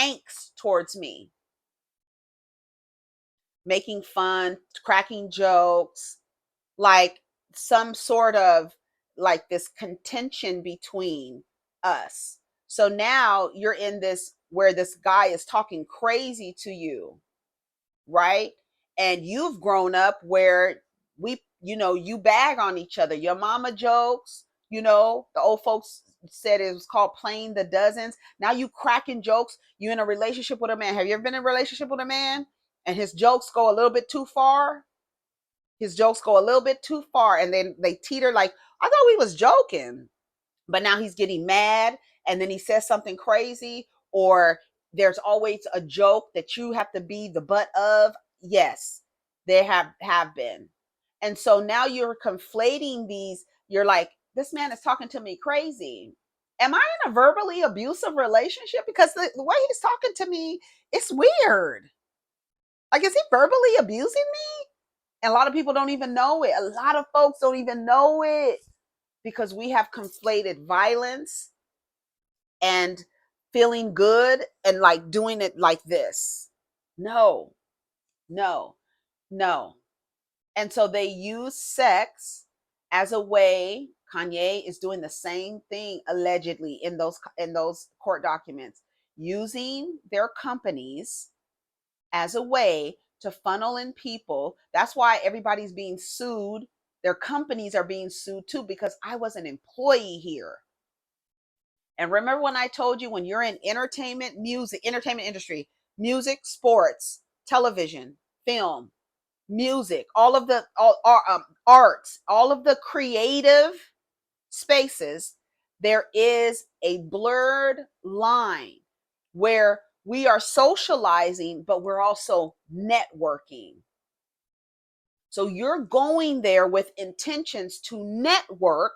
angst towards me, making fun, cracking jokes, like some sort of like this contention between us. So now you're in this where this guy is talking crazy to you, right? And you've grown up where you bag on each other. Your mama jokes, the old folks said it was called playing the dozens. Now you cracking jokes. You in a relationship with a man. Have you ever been in a relationship with a man and his jokes go a little bit too far? His jokes go a little bit too far and then they teeter like, I thought we was joking. But now he's getting mad and then he says something crazy, or there's always a joke that you have to be the butt of. Yes, they have been. And so now you're conflating these. You're like, this man is talking to me crazy. Am I in a verbally abusive relationship? Because the way he's talking to me, it's weird. Like, is he verbally abusing me? And a lot of people don't even know it. A lot of folks don't even know it because we have conflated violence and feeling good and like doing it like this. No, no, no. And so they use sex as a way. Kanye is doing the same thing allegedly in those court documents, using their companies as a way to funnel in people. That's why everybody's being sued. Their companies are being sued too, because I was an employee here. And remember when I told you, when you're in entertainment industry, music, sports, television, film, music, all of the arts, all of the creative spaces, there is a blurred line where we are socializing, but we're also networking. So you're going there with intentions to network,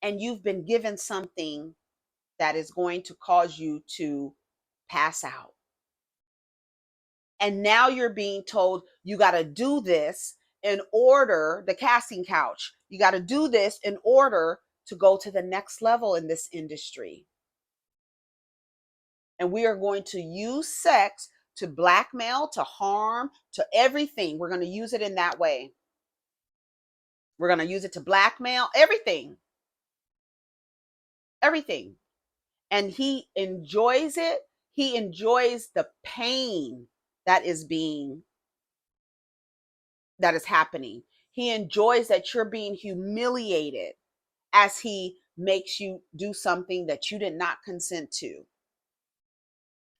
and you've been given something that is going to cause you to pass out. And now you're being told you got to do this in order, the casting couch, you got to do this in order to go to the next level in this industry. And we are going to use sex to blackmail, to harm, to everything. We're going to use it in that way. We're going to use it to blackmail, everything. Everything. And he enjoys it. He enjoys the pain that is happening. He enjoys that you're being humiliated as he makes you do something that you did not consent to.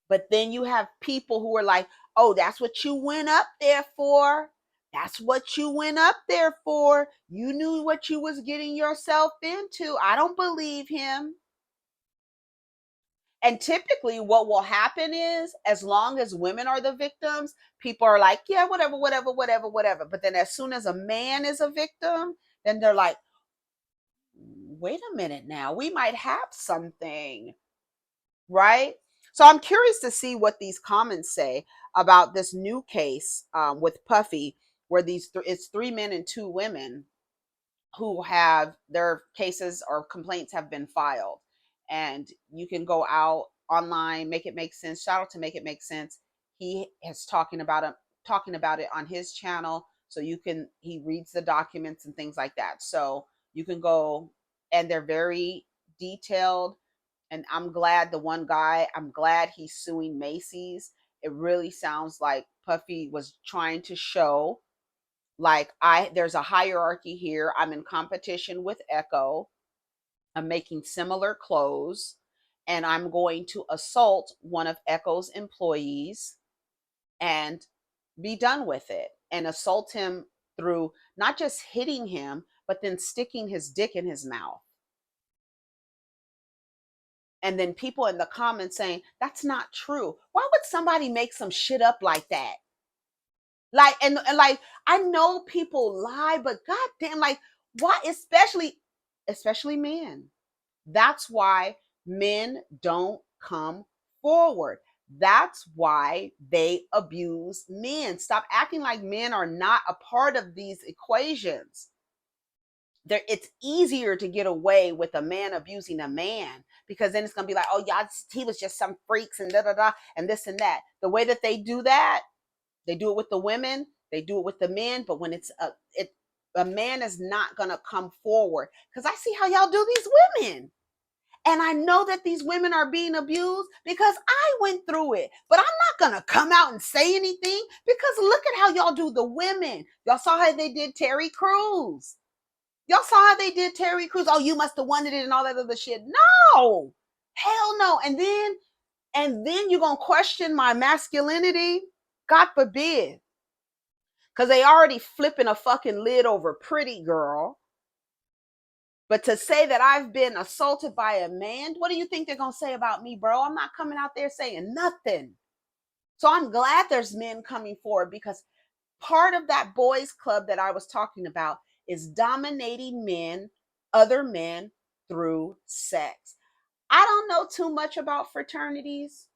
But then you have people who are like, oh, that's what you went up there for. That's what you went up there for. You knew what you was getting yourself into. I don't believe him. And typically what will happen is, as long as women are the victims, people are like, yeah, whatever, whatever, whatever, whatever. But then as soon as a man is a victim, then they're like, wait a minute now, we might have something, right? So I'm curious to see what these comments say about this new case with Puffy, where it's 3 men and 2 women who have their cases or complaints have been filed. And you can go out online, Make It Make Sense. Shout out to Make It Make Sense. He is talking about it on his channel. So he reads the documents and things like that. So you can go, and they're very detailed. And I'm glad he's suing Macy's. It really sounds like Puffy was trying to show, like, there's a hierarchy here. I'm in competition with Echo. I'm making similar clothes, and I'm going to assault one of Echo's employees and be done with it, and assault him through not just hitting him, but then sticking his dick in his mouth. And then people in the comments saying, that's not true. Why would somebody make some shit up like that? Like, and like, I know people lie, but goddamn, like, why, especially men. That's why men don't come forward. That's why they abuse men. Stop acting like men are not a part of these equations. it's easier to get away with a man abusing a man, because then it's gonna be like, oh y'all, he was just some freaks and da da da and this and that. The way that they do that, they do it with the women, they do it with the men, but when it's a man is not gonna come forward, because I see how y'all do these women. And I know that these women are being abused because I went through it. But I'm not going to come out and say anything, because look at how y'all do the women. Y'all saw how they did Terry Crews. Y'all saw how they did Terry Crews. Oh, you must have wanted it and all that other shit. No. Hell no. And then you're going to question my masculinity? God forbid. Because they already flipping a fucking lid over Pretty Girl. But to say that I've been assaulted by a man, what do you think they're going to say about me, bro? I'm not coming out there saying nothing. So I'm glad there's men coming forward, because part of that boys club that I was talking about is dominating men, other men, through sex. I don't know too much about fraternities,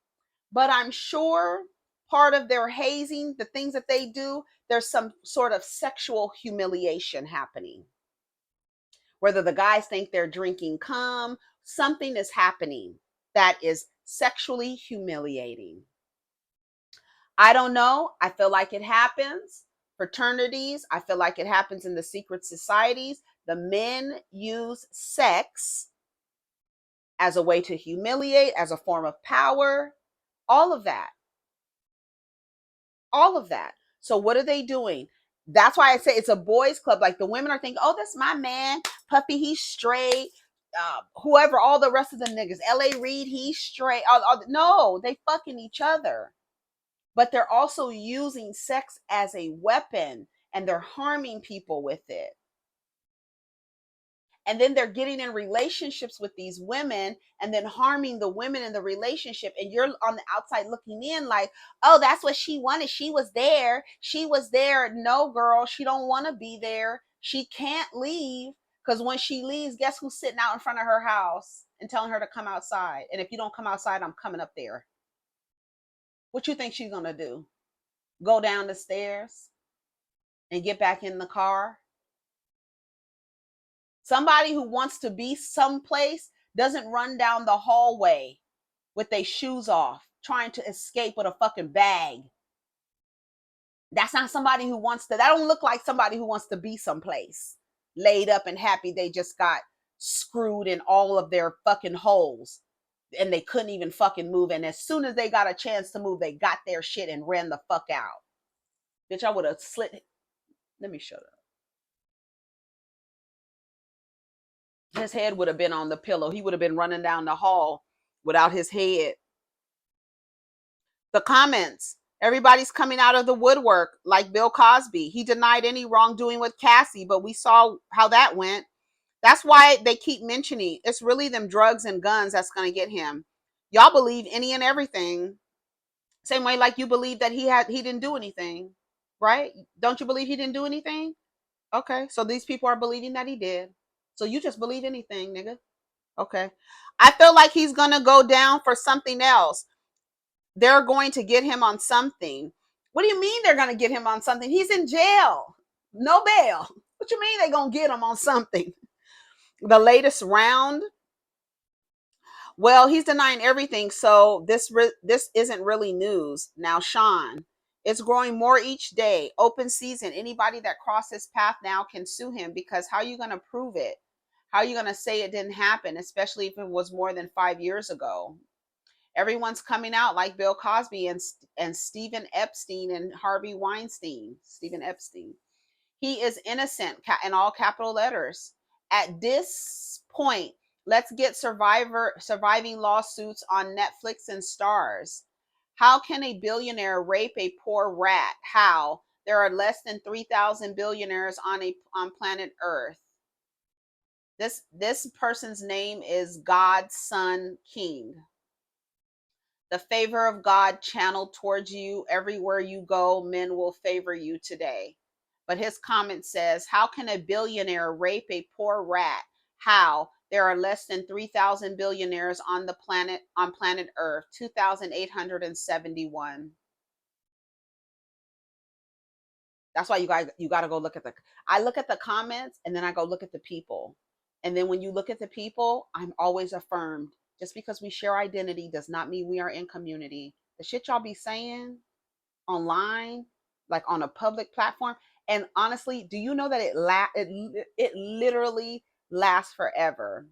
but I'm sure part of their hazing, the things that they do, there's some sort of sexual humiliation happening. Whether the guys think they're drinking cum, something is happening that is sexually humiliating. I don't know. I feel like it happens. Fraternities, I feel like it happens in the secret societies. The men use sex as a way to humiliate, as a form of power, all of that. All of that. So what are they doing? That's why I say it's a boys club. Like the women are thinking, oh, that's my man. Puffy, he's straight. Whoever, all the rest of the niggas. L.A. Reid, he's straight. No, they fucking each other. But they're also using sex as a weapon, and they're harming people with it. And then they're getting in relationships with these women and then harming the women in the relationship. And you're on the outside looking in like, oh, that's what she wanted. She was there. She was there. No, girl, she don't want to be there. She can't leave, because when she leaves, guess who's sitting out in front of her house and telling her to come outside? And if you don't come outside, I'm coming up there. What you think she's going to do? Go down the stairs and get back in the car? Somebody who wants to be someplace doesn't run down the hallway with their shoes off, trying to escape with a fucking bag. That's not somebody who wants to, that don't look like somebody who wants to be someplace, laid up and happy they just got screwed in all of their fucking holes and they couldn't even fucking move. And as soon as they got a chance to move, they got their shit and ran the fuck out. Bitch, I would have slit. Let me shut up. His head would have been on the pillow. He would have been running down the hall without his head. The comments. Everybody's coming out of the woodwork like Bill Cosby. He denied any wrongdoing with Cassie, but we saw how that went. That's why they keep mentioning it's really them drugs and guns that's going to get him. Y'all believe any and everything. Same way like you believe that he didn't do anything, right? Don't you believe he didn't do anything? Okay, so these people are believing that he did. So you just believe anything, nigga. Okay. I feel like he's going to go down for something else. They're going to get him on something. What do you mean they're going to get him on something? He's in jail. No bail. What you mean they're going to get him on something? The latest round? Well, he's denying everything, so this isn't really news. Now, Sean, it's growing more each day. Open season. Anybody that crosses his path now can sue him, because how are you going to prove it? How are you going to say it didn't happen, especially if it was more than 5 years ago? Everyone's coming out like Bill Cosby and Stephen Epstein and Harvey Weinstein. Stephen Epstein. He is innocent in all capital letters. At this point, let's get surviving lawsuits on Netflix and Stars. How can a billionaire rape a poor rat? How? There are less than 3,000 billionaires on planet Earth. This person's name is God's Son King. The favor of God channeled towards you. Everywhere you go, men will favor you today. But his comment says, how can a billionaire rape a poor rat? How? There are less than 3,000 billionaires on planet Earth, 2,871. That's why you got to go look at I look at the comments and then I go look at the people. And then when you look at the people, I'm always affirmed. Just because we share identity does not mean we are in community. The shit y'all be saying online, like on a public platform, and honestly, do you know that it literally lasts forever?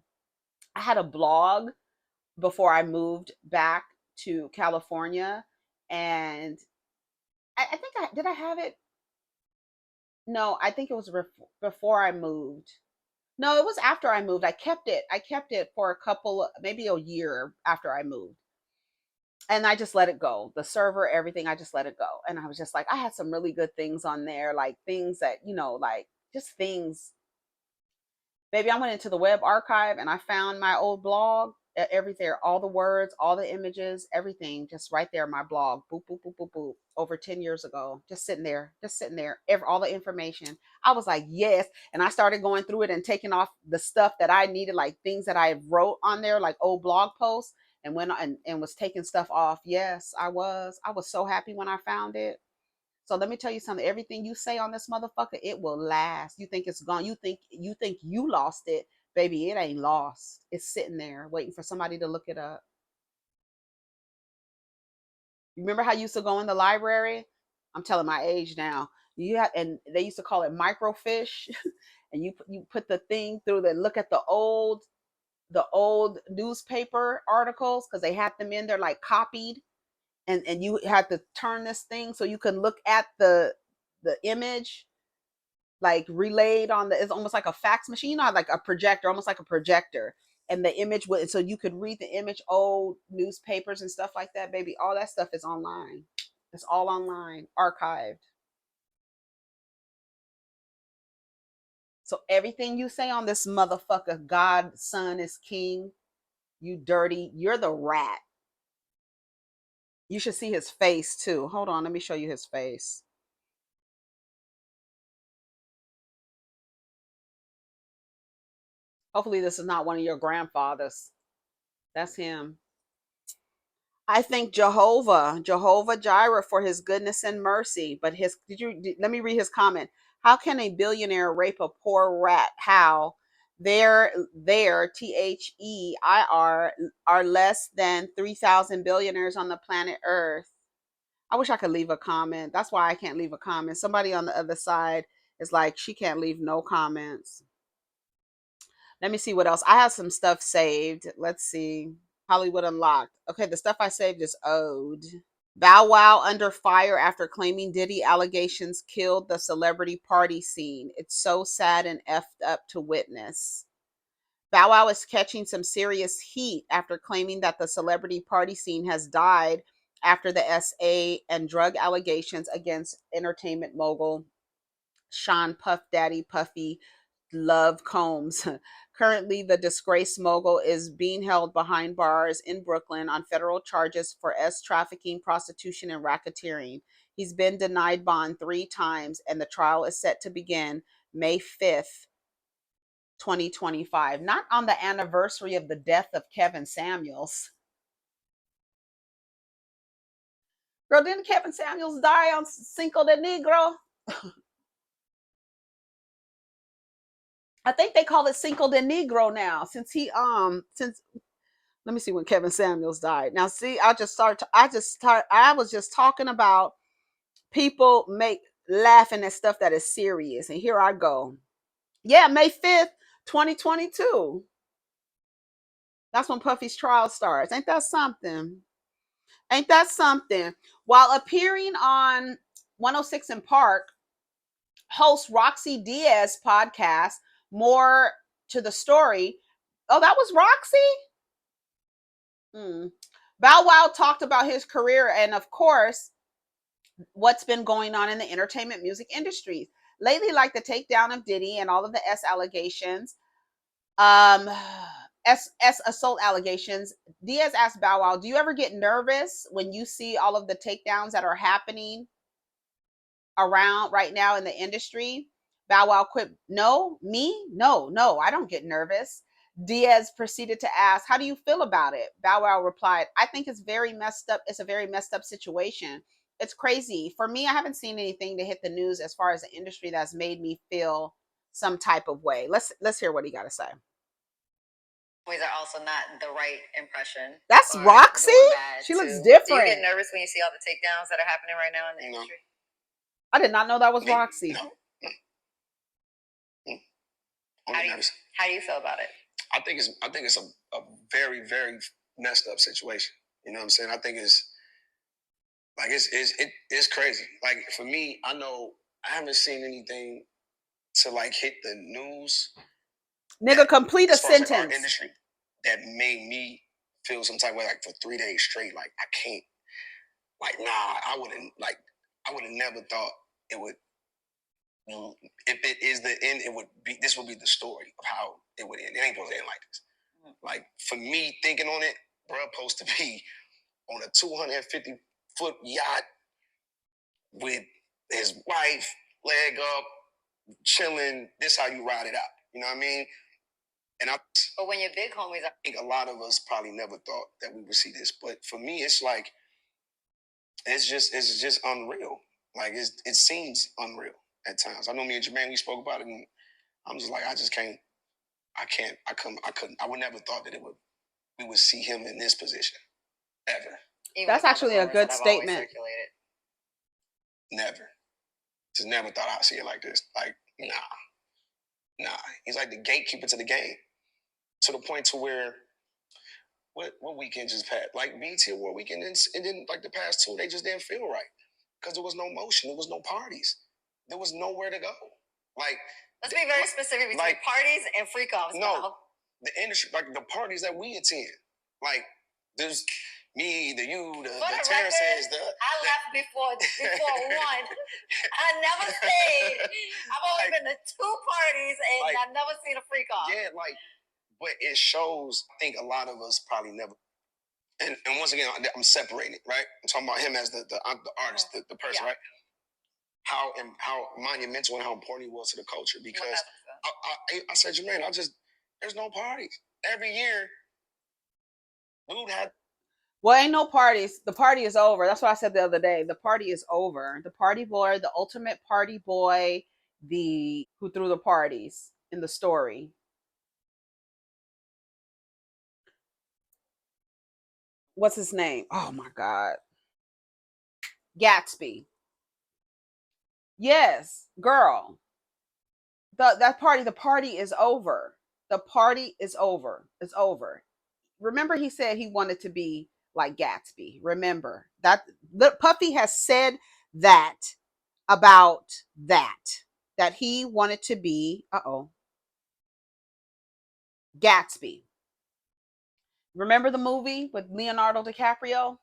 I had a blog before I moved back to California, and I think I have it. No, I think it was before I moved. No, it was after I moved. I kept it. I kept it for a couple, maybe a year after I moved. And I just let it go. The server, everything, I just let it go. And I was just like, I had some really good things on there, like things that, like just things. Baby, I went into the web archive and I found my old blog, everything, all the words, all the images, everything, just right there, my blog, boop, boop, boop, boop, boop, over 10 years ago, just sitting there, all the information. I was like, yes. And I started going through it and taking off the stuff that I needed, like things that I wrote on there, like old blog posts, and went and was taking stuff off. Yes, I was so happy when I found it. So let me tell you something. Everything you say on this motherfucker, it will last. You think it's gone. You think you lost it. Baby, it ain't lost. It's sitting there waiting for somebody to look it up. You remember how you used to go in the library? I'm telling my age now. And they used to call it microfiche. And you put the thing through the look at the old newspaper articles because they had them in there like copied, and you had to turn this thing so you can look at the image like relayed on it's almost like a fax machine, or like a projector, almost like a projector, and the image would, so you could read the image. Old newspapers and stuff like that, baby, all that stuff is online. It's all online, archived. So everything you say on this motherfucker, God son is king, you're the rat. You should see his face too. Hold on, let me show you his face. Hopefully this is not one of your grandfathers. That's him. I thank Jehovah Jireh for his goodness and mercy. But let me read his comment. How can a billionaire rape a poor rat? How? There, THEIR, are less than 3,000 billionaires on the planet Earth. I wish I could leave a comment. That's why I can't leave a comment. Somebody on the other side is like, she can't leave no comments. Let me see what else. I have some stuff saved. Let's see. Hollywood Unlocked. Okay, the stuff I saved is owed. Bow Wow under fire after claiming Diddy allegations killed the celebrity party scene. It's so sad and effed up to witness. Bow Wow is catching some serious heat after claiming that the celebrity party scene has died after the SA and drug allegations against entertainment mogul Sean Puff Daddy Puffy Love Combs. Currently, the disgraced mogul is being held behind bars in Brooklyn on federal charges for trafficking, prostitution, and racketeering. He's been denied bond 3 times, and the trial is set to begin May 5th, 2025. Not on the anniversary of the death of Kevin Samuels. Girl, didn't Kevin Samuels die on Cinco de Negro? I think they call it Cinco de Negro now, since let me see when Kevin Samuels died. Now, see, I was just talking about people laughing at stuff that is serious, and here I go. Yeah, May 5th, 2022. That's when Puffy's trial starts. Ain't that something? Ain't that something? While appearing on 106 in Park, host Roxy Diaz podcast, More to the Story. Oh, that was Roxy? Bow Wow talked about his career and, of course, what's been going on in the entertainment music industry lately, like the takedown of Diddy and all of the allegations, assault allegations. Diaz asked Bow Wow, "Do you ever get nervous when you see all of the takedowns that are happening around right now in the industry?" Bow Wow quit. No, me? No, I don't get nervous. Diaz proceeded to ask, "How do you feel about it?" Bow Wow replied, "I think it's very messed up. It's a very messed up situation. It's crazy. For me, I haven't seen anything to hit the news as far as the industry that's made me feel some type of way. Let's hear what he got to say. Ways are also not the right impression. That's Roxy. She looks different. Do you get nervous when you see all the takedowns that are happening right now in the industry? I did not know that was Roxy. No. How do you feel about it? I think it's a very, very messed up situation. You know what I'm saying? I think it's like it's crazy. Like for me, I know I haven't seen anything to like hit the news. Nigga, complete a sentence. Like our industry that made me feel some type of way, like for 3 days straight. Like I can't. Like nah, I would have never thought it would. If it is the end, this would be the story of how it would end. It ain't supposed to end like this. Like for me thinking on it, bro, supposed to be on a 250-foot yacht with his wife, leg up, chilling. This how you ride it out. You know what I mean? But when you're big homies, I think a lot of us probably never thought that we would see this. But for me, it's like it's just unreal. Like it seems unreal at times. I know me and Jermaine, we spoke about it, and I'm just like, I would never thought that we would see him in this position ever. Even that's actually a good statement. Never. Just never thought I'd see it like this. Like, nah. He's like the gatekeeper to the game. To the point to where what weekend just passed? Like BET Award weekend, and then like the past two, they just didn't feel right. Because there was no motion, there was no parties. There was nowhere to go. Like, let's be very specific between like, parties and freak offs. No, the industry, like the parties that we attend, like there's me, the Terrences, I left before one. I never stayed. I've only been to 2 parties and like, I've never seen a freak off. Yeah, like, but it shows. I think a lot of us probably never. And once again, I'm separating it, right? I'm talking about him as the artist, the person, right? How monumental and how important he was to the culture. Because I said, Jermaine, there's no parties. Every year, dude had. Well, ain't no parties. The party is over. That's what I said the other day. The party is over. The party boy, the ultimate party boy, who threw the parties in the story. What's his name? Oh my God. Gatsby. Yes, girl. The party is over. The party is over. It's over. Remember, he said he wanted to be like Gatsby. Remember that Puffy has said that about that he wanted to be Gatsby. Remember the movie with Leonardo DiCaprio?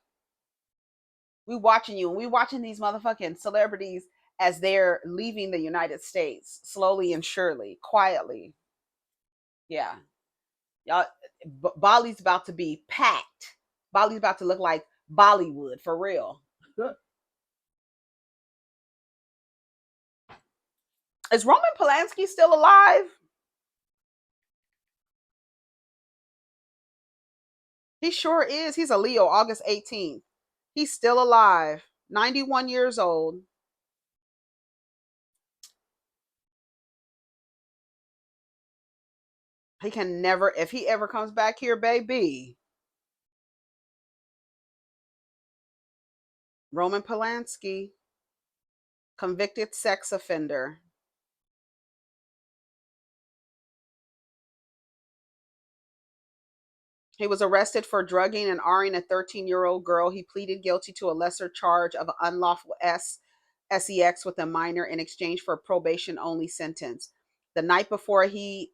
We watching you, and we watching these motherfucking celebrities as they're leaving the United States slowly and surely, quietly. Yeah. Y'all, Bali's about to be packed. Bali's about to look like Bollywood for real. Is Roman Polanski still alive? He sure is. He's a Leo, August 18th. He's still alive. 91 years old. He can never, if he ever comes back here, baby. Roman Polanski, convicted sex offender. He was arrested for drugging and R-ing a 13-year-old girl. He pleaded guilty to a lesser charge of unlawful s3x with a minor in exchange for a probation-only sentence. The night before his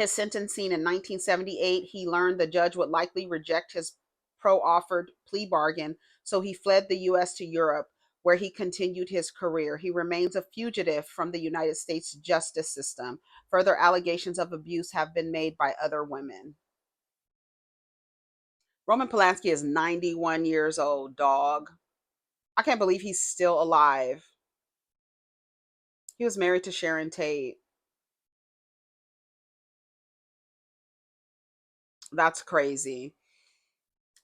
sentencing in 1978, he learned the judge would likely reject his pro-offered plea bargain, so he fled the U.S. to Europe, where he continued his career. He remains a fugitive from the United States justice system. Further allegations of abuse have been made by other women. Roman Polanski is 91 years old, dog. I can't believe he's still alive. He was married to Sharon Tate. That's crazy.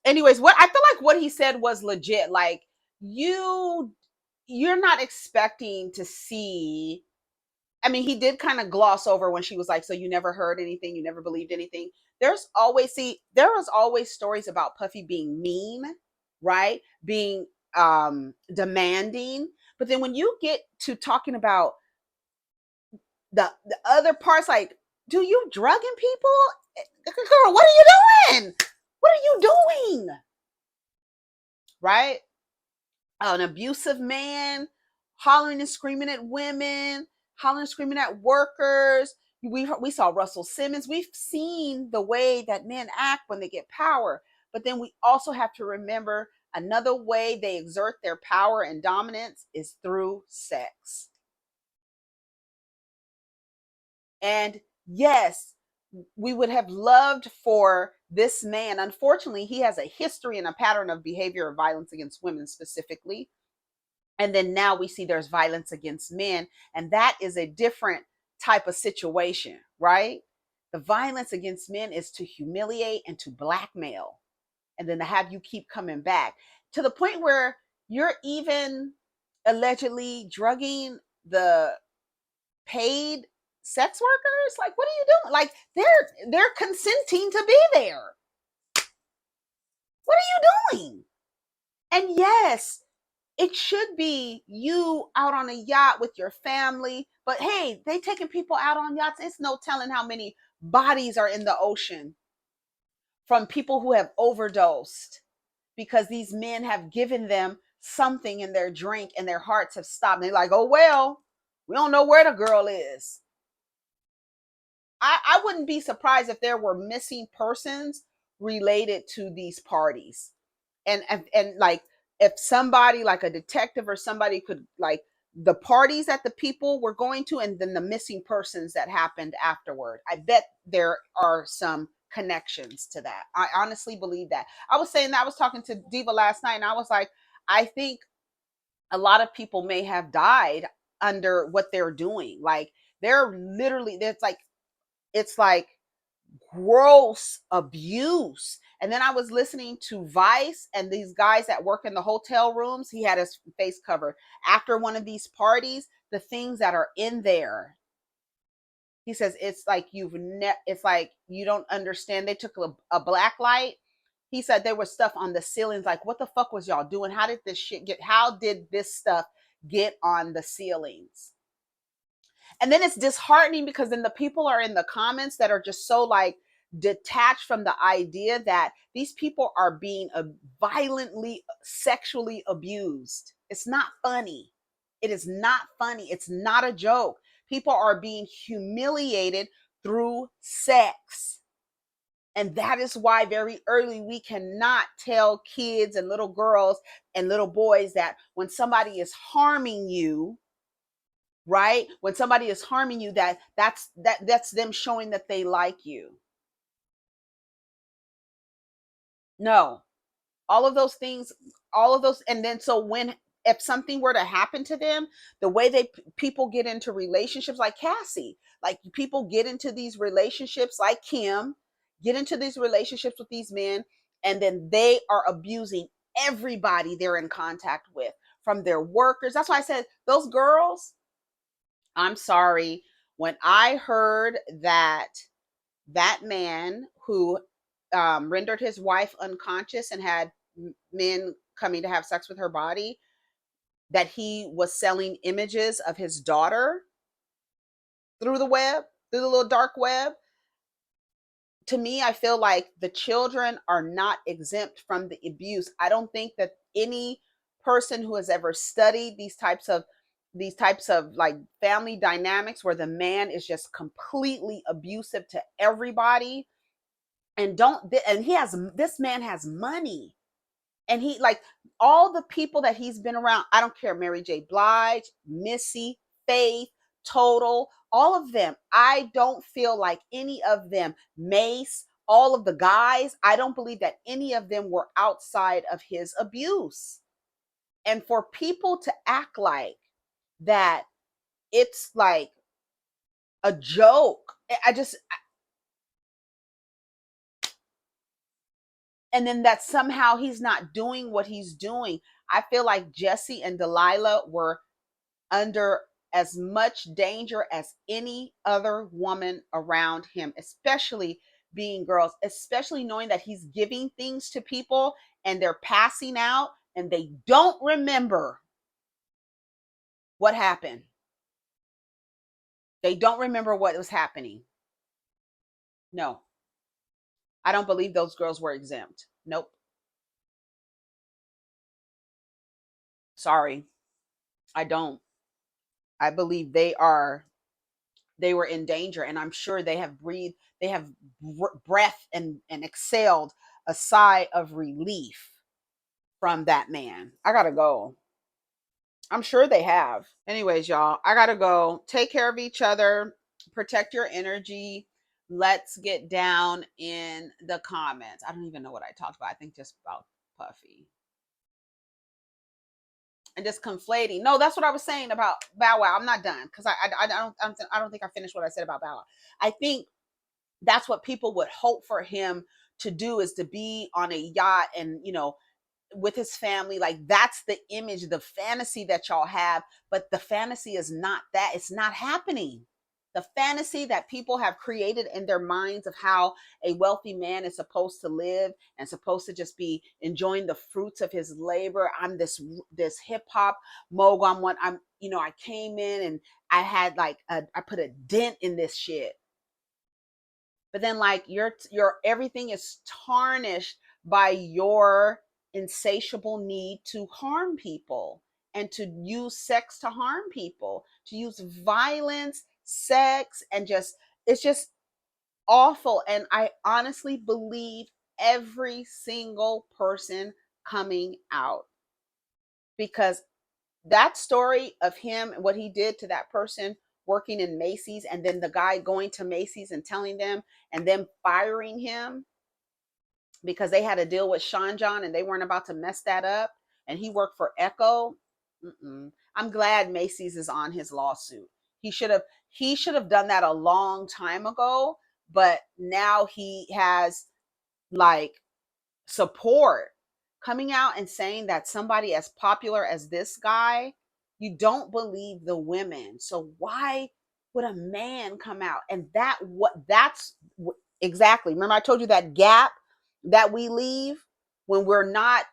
Anyways, what I feel like what he said was legit. Like, you're not expecting to see. I mean, he did kind of gloss over when she was like, so you never heard anything, you never believed anything. There was always stories about Puffy being mean, right? Being demanding. But then when you get to talking about the other parts, like, do you drugging people? Girl, what are you doing? What are you doing? Right? An abusive man hollering and screaming at women, hollering and screaming at workers. We saw Russell Simmons. We've seen the way that men act when they get power. But then we also have to remember another way they exert their power and dominance is through sex. And yes, we would have loved for this man. Unfortunately, he has a history and a pattern of behavior of violence against women specifically. And then now we see there's violence against men. And that is a different type of situation, right? The violence against men is to humiliate and to blackmail. And then to have you keep coming back to the point where you're even allegedly drugging the paid sex workers. Like, what are you doing? Like, they're consenting to be there. What are you doing? And yes, it should be you out on a yacht with your family, but hey, they taking people out on yachts. It's no telling how many bodies are in the ocean from people who have overdosed because these men have given them something in their drink and their hearts have stopped. And they're like, oh, well, we don't know where the girl is. I wouldn't be surprised if there were missing persons related to these parties. And like, if somebody like a detective or somebody could, like, the parties that the people were going to and then the missing persons that happened afterward, I bet there are some connections to that. I honestly believe that. I was saying that, I was talking to Diva last night and I was like, I think a lot of people may have died under what they're doing. Like, they're literally, it's like gross abuse. And then I was listening to Vice and these guys that work in the hotel rooms. He had his face covered after one of these parties. The things that are in there, he says, it's like it's like you don't understand. They took a black light. He said there was stuff on the ceilings. Like, what the fuck was y'all doing? How did this stuff get on the ceilings? And then it's disheartening because then the people are in the comments that are just so like detached from the idea that these people are being violently sexually abused. It's not funny. It is not funny. It's not a joke. People are being humiliated through sex. And that is why very early we cannot tell kids and little girls and little boys that when somebody is harming you, right? When somebody is harming you, that's them showing that they like you. No, all of those things, and then so if something were to happen to them, the way people get into relationships, like Cassie, like people get into these relationships, like Kim, get into these relationships with these men, and then they are abusing everybody they're in contact with, from their workers. That's why I said those girls, I'm sorry, when I heard that man who rendered his wife unconscious and had men coming to have sex with her body, that he was selling images of his daughter through the little dark web. To me, I feel like the children are not exempt from the abuse. I don't think that any person who has ever studied these types of like family dynamics where the man is just completely abusive to everybody, and this man has money, and he, like, all the people that he's been around, I don't care, Mary J. Blige, Missy, Faith, Total, all of them, I don't feel like any of them, Mace, all of the guys, I don't believe that any of them were outside of his abuse. And for people to act like that it's like a joke, and then that somehow he's not doing what he's doing. I feel like Jesse and Delilah were under as much danger as any other woman around him, especially being girls, especially knowing that he's giving things to people and they're passing out and they don't remember what happened. They don't remember what was happening. No, I don't believe those girls were exempt. Nope. Sorry. I don't. I believe they were in danger, and I'm sure they have breathed, they have breath and exhaled a sigh of relief from that man. I gotta go. I'm sure they have. Anyways, y'all, I gotta go. Take care of each other, protect your energy. Let's get down in the comments. I don't even know what I talked about. I think just about Puffy and just conflating. No, that's what I was saying about Bow Wow. I'm not done because I don't think I finished what I said about Bow Wow. I think that's what people would hope for him to do, is to be on a yacht and, you know, with his family. Like, that's the image, the fantasy that y'all have, but the fantasy is not that. It's not happening. The fantasy that people have created in their minds of how a wealthy man is supposed to live and supposed to just be enjoying the fruits of his labor. I'm this hip hop mogul. I came in and I had like I put a dent in this shit. But then, like, your everything is tarnished by your insatiable need to harm people and to use sex to harm people, to use violence, sex, and it's just awful. And I honestly believe every single person coming out, because that story of him and what he did to that person working in Macy's, and then the guy going to Macy's and telling them and them firing him because they had a deal with Sean John and they weren't about to mess that up, and he worked for Echo. I'm glad Macy's is on his lawsuit. He should have done that a long time ago, but now he has like support coming out and saying that somebody as popular as this guy, you don't believe the women. So why would a man come out? And that's exactly, remember I told you that gap that we leave when we're not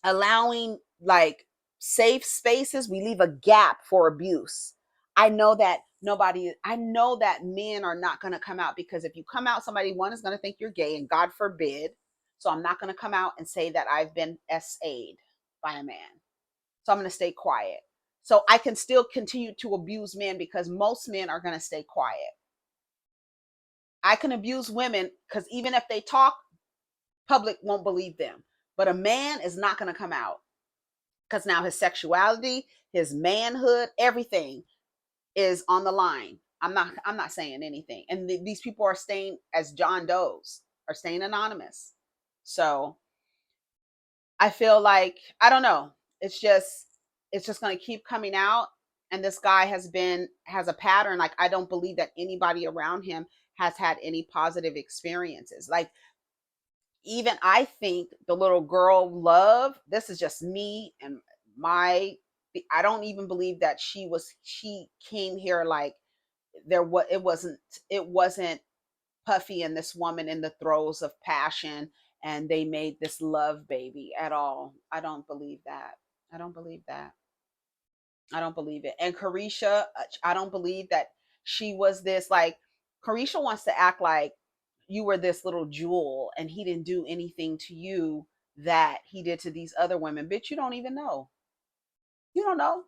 allowing like safe spaces, we leave a gap for abuse. I know that men are not going to come out, because if you come out, somebody, one, is going to think you're gay, and God forbid. So I'm not going to come out and say that I've been SA'd by a man. So I'm going to stay quiet. So I can still continue to abuse men, because most men are going to stay quiet. I can abuse women because even if they talk, public won't believe them. But a man is not going to come out, because now his sexuality, his manhood, everything is on the line. I'm not saying anything. And these people are staying as John Does, are staying anonymous. So I feel like, I don't know, it's just going to keep coming out. And this guy has a pattern. Like, I don't believe that anybody around him has had any positive experiences. Like, even I think the little girl Love, this is just me and I don't even believe that she came here like it wasn't Puffy and this woman in the throes of passion and they made this love baby at all. I don't believe that. I don't believe that. I don't believe it. And Carisha, I don't believe that she was this, like, Carisha wants to act like you were this little jewel and he didn't do anything to you that he did to these other women. Bitch, you don't even know. You don't know.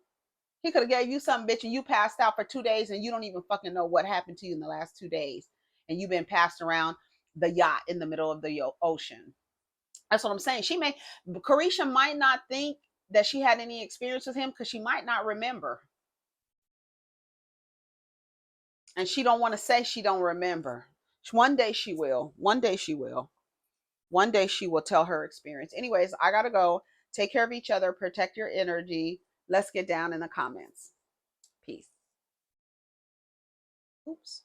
He could have gave you something, bitch, and you passed out for 2 days and you don't even fucking know what happened to you in the last 2 days. And you've been passed around the yacht in the middle of the ocean. That's what I'm saying. Carisha might not think that she had any experience with him because she might not remember. And she don't want to say she don't remember. One day she will. One day she will. One day she will tell her experience. Anyways, I gotta go. Take care of each other. Protect your energy. Let's get down in the comments. Peace. Oops.